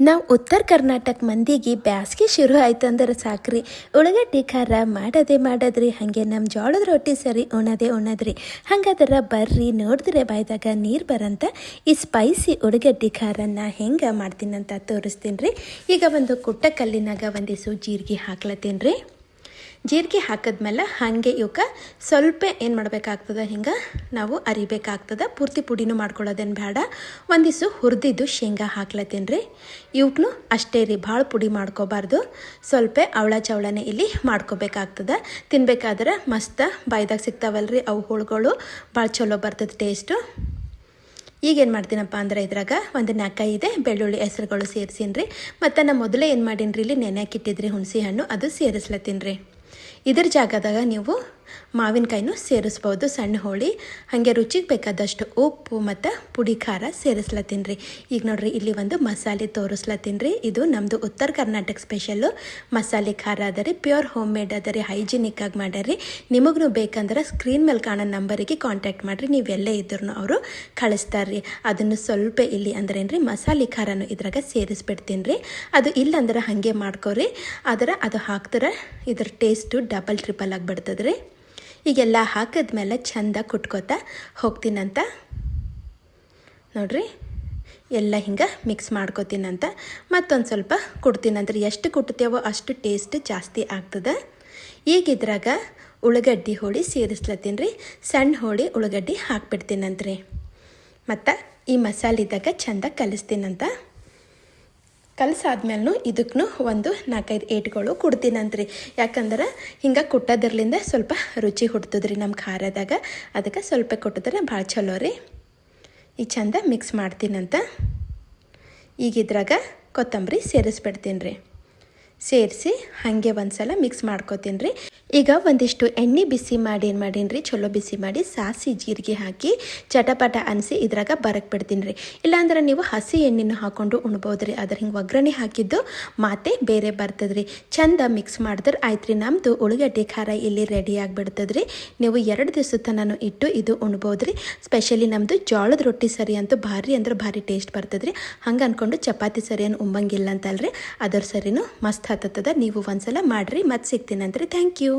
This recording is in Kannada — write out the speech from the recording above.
ನಾವು ಉತ್ತರ ಕರ್ನಾಟಕ ಮಂದಿಗೆ ಬ್ಯಾಸ್ಗೆ ಶುರು ಆಯ್ತು ಅಂದ್ರೆ ಸಾಕ್ರಿ ಉಳ್ಳಾಗಡ್ಡಿ ಖಾರ ಮಾಡದ್ರಿ. ಹಾಗೆ ನಮ್ಮ ಜೋಳದ ರೊಟ್ಟಿ ಸರಿ ಉಣ್ಣದ್ರಿ. ಹಂಗಾದ್ರೆ ಬರ್ರಿ ನೋಡಿದ್ರೆ ಬಾಯ್ದಾಗ ನೀರು ಬರಂತ ಈ ಸ್ಪೈಸಿ ಉಳ್ಳಾಗಡ್ಡಿ ಖಾರನ ಹೆಂಗೆ ಮಾಡ್ತೀನಂತ ತೋರಿಸ್ತೀನಿ ರೀ. ಈಗ ಒಂದು ಕುಟ್ಟ ಕಲ್ಲಿನಾಗ ಒಂದಿಷ್ಟು ಜೀರಿಗೆ ಹಾಕ್ಲತ್ತೀನಿ ರೀ. ಜೀರಿಗೆ ಹಾಕಿದ್ಮೇಲೆ ಹಾಗೆ ಇವಕ್ಕೆ ಸ್ವಲ್ಪ ಏನು ಮಾಡಬೇಕಾಗ್ತದೆ, ಹಿಂಗೆ ನಾವು ಅರಿಬೇಕಾಗ್ತದೆ. ಪೂರ್ತಿ ಪುಡಿನೂ ಮಾಡ್ಕೊಳ್ಳೋದೇನು ಬೇಡ. ಒಂದಿಷ್ಟು ಹುರಿದಿದ್ದು ಶೇಂಗಾ ಹಾಕ್ಲತ್ತೀನಿ ರೀ. ಇವಕ್ಕೂ ಅಷ್ಟೇ ರೀ, ಭಾಳ ಪುಡಿ ಮಾಡ್ಕೋಬಾರ್ದು. ಸ್ವಲ್ಪ ಅವಳ ಚವಳನೆ ಇಲ್ಲಿ ಮಾಡ್ಕೋಬೇಕಾಗ್ತದೆ. ತಿನ್ಬೇಕಾದ್ರೆ ಮಸ್ತ್ ಬಾಯ್ದಾಗ ಸಿಗ್ತಾವಲ್ರಿ ಅವು ಹೋಳುಗಳು, ಭಾಳ ಚಲೋ ಬರ್ತದೆ ಟೇಸ್ಟು. ಈಗೇನು ಮಾಡ್ತೀನಪ್ಪ ಅಂದ್ರೆ ಇದ್ರಾಗ ಒಂದು 4-5 ಬೆಳ್ಳುಳ್ಳಿ ಹೆಸರುಗಳು ಸೇರಿಸೀನಿ ರೀ. ಮತ್ತು ನಾನು ಮೊದಲೇ ಏನು ಮಾಡೀನಿ ರೀ, ಇಲ್ಲಿ ನೆನೆಯಾಕಿಟ್ಟಿದ್ರಿ ಹುಣಸೆ ಹಣ್ಣು, ಅದು ಸೇರಿಸ್ಲತ್ತೀನಿ ರೀ. ಇದ್ರ ಜಾಗದಾಗ ನೀವು ಮಾವಿನಕಾಯಿನೂ ಸೇರಿಸ್ಬೋದು, ಸಣ್ಣ ಹೋಳಿ. ಹಾಗೆ ರುಚಿಗೆ ಬೇಕಾದಷ್ಟು ಉಪ್ಪು ಮತ್ತು ಪುಡಿ ಖಾರ ಸೇರಿಸ್ಲತ್ತೀನಿ ರೀ. ಈಗ ನೋಡಿರಿ, ಇಲ್ಲಿ ಒಂದು ಮಸಾಲೆ ತೋರಿಸ್ಲತ್ತೀನಿ ರೀ. ಇದು ನಮ್ಮದು ಉತ್ತರ ಕರ್ನಾಟಕ ಸ್ಪೆಷಲ್ಲು ಮಸಾಲೆ ಖಾರ ಅದ ರೀ. ಪ್ಯೂರ್ ಹೋಮ್ ಮೇಡ್ ಅದ ರೀ, ಹೈಜಿನಿಕ್ಕಾಗಿ ಮಾಡ್ಯಾರಿ. ನಿಮಗೂ ಬೇಕಂದ್ರೆ ಸ್ಕ್ರೀನ್ ಮೇಲೆ ಕಾಣೋ ನಂಬರಿಗೆ ಕಾಂಟ್ಯಾಕ್ಟ್ ಮಾಡಿರಿ, ನೀವೆಲ್ಲೇ ಇದ್ರೂ ಅವರು ಕಳಿಸ್ತಾರೆ ರೀ. ಅದನ್ನು ಸ್ವಲ್ಪ ಇಲ್ಲಿ ಅಂದ್ರೇನು ರೀ, ಮಸಾಲೆ ಖಾರನೂ ಇದ್ರಾಗ ಸೇರಿಸ್ಬಿಡ್ತೀನಿ ರೀ. ಅದು ಇಲ್ಲಂದ್ರೆ ಹಾಗೆ ಮಾಡ್ಕೋರಿ, ಆದರೆ ಅದು ಹಾಕ್ತಾರೆ ಇದ್ರ ಟೇಸ್ಟು ಡಬಲ್ ಟ್ರಿಪಲ್ ಆಗಿಬಿಡ್ತದೆ ರೀ. ಈಗೆಲ್ಲ ಹಾಕಿದ್ಮೇಲೆ ಚಂದ ಕುಟ್ಕೋತಾ ಹೋಗ್ತೀನಂತ ನೋಡ್ರಿ. ಎಲ್ಲ ಹಿಂಗೆ ಮಿಕ್ಸ್ ಮಾಡ್ಕೋತೀನಂತ ಮತ್ತೊಂದು ಸ್ವಲ್ಪ ಕುಡ್ತೀನಂದ್ರೆ ಎಷ್ಟು ಕುಟ್ತೇವೋ ಅಷ್ಟು ಟೇಸ್ಟ್ ಜಾಸ್ತಿ ಆಗ್ತದೆ. ಈಗ ಇದ್ರಾಗ ಉಳ್ಳಾಗಡ್ಡಿ ಹೋಳಿ ಸೇರಿಸ್ಲತ್ತೀನಿ ರೀ. ಸಣ್ಣ ಹೋಳಿ ಉಳ್ಳಾಗಡ್ಡಿ ಹಾಕ್ಬಿಡ್ತೀನಂತ್ರಿ. ಮತ್ತು ಈ ಮಸಾಲಿದಾಗ ಚಂದ ಕಲಿಸ್ತೀನಂತ. ಕಲಸಾದ್ಮೇಲೂ ಇದಕ್ಕೂ ಒಂದು 4-5 ಏಟ್ಗಳು ಕೊಡ್ತೀನಂತ್ರಿ. ಯಾಕಂದ್ರೆ ಹಿಂಗೆ ಕುಟ್ಟೋದ್ರಲಿಂದ ಸ್ವಲ್ಪ ರುಚಿ ಹುಡ್ತದ್ರಿ ನಮ್ಮ ಖಾರದಾಗ. ಅದಕ್ಕೆ ಸ್ವಲ್ಪ ಕೊಟ್ಟಿದ್ರೆ ಭಾಳ ಚಲೋ ರೀ. ಈಗ ಚಂದ ಮಿಕ್ಸ್ ಮಾಡ್ತೀನಂತ. ಈಗ ಇದ್ರಾಗ ಕೊತ್ತಂಬರಿ ಸೇರಿಸ್ಬಿಡ್ತೀನಿ ರೀ. ಸೇರಿಸಿ ಹಾಗೆ ಒಂದು ಸಲ ಮಿಕ್ಸ್ ಮಾಡ್ಕೋತೀನಿ ರೀ. ಈಗ ಒಂದಿಷ್ಟು ಎಣ್ಣೆ ಬಿಸಿ ಮಾಡಿ ಏನು ಮಾಡೀನಿ ರೀ, ಚಲೋ ಬಿಸಿ ಮಾಡಿ ಸಾಸಿ ಜೀರಿಗೆ ಹಾಕಿ ಚಟಪಟ ಅನಿಸಿ ಇದ್ರಾಗ ಬರಕ್ಕೆ ಬಿಡ್ತೀನಿ ರೀ. ಇಲ್ಲಾಂದ್ರೆ ನೀವು ಹಸಿ ಎಣ್ಣೆನೂ ಹಾಕ್ಕೊಂಡು ಉಣ್ಬೋದು ರೀ. ಅದ್ರ ಹಿಂಗೆ ಒಗ್ಗರಣೆ ಹಾಕಿದ್ದು ಮಾತೆ ಬೇರೆ ಬರ್ತದೆ ರೀ. ಚಂದ ಮಿಕ್ಸ್ ಮಾಡಿದ್ರೆ ಆಯ್ತು ರೀ, ನಮ್ಮದು ಉಳ್ಳಾಗಡ್ಡಿ ಖಾರ ಇಲ್ಲಿ ರೆಡಿ ಆಗಿಬಿಡ್ತದೆ ರೀ. ನೀವು 2 ದಿವಸದ ತನಕ ಇಟ್ಟು ಇದು ಉಣ್ಬೋದು ರೀ. ಸ್ಪೆಷಲಿ ನಮ್ಮದು ಜೋಳದ ರೊಟ್ಟಿ ಸರಿ ಅಂತೂ ಭಾರಿ ಅಂದ್ರೆ ಭಾರಿ ಟೇಸ್ಟ್ ಬರ್ತದೆ ರೀ. ಹಂಗೆ ಅಂದ್ಕೊಂಡು ಚಪಾತಿ ಸರಿ ಏನು ಉಂಬಂಗಿಲ್ಲ ಅಂತಲ್ರಿ, ಅದ್ರ ಸರಿನೂ ಮಸ್ತ್ ಹತ್ತದ. ನೀವು ಒಂದ್ಸಲ ಮಾಡಿರಿ. ಮತ್ತೆ ಸಿಗ್ತೀನಂತ್ರಿ. Thank you.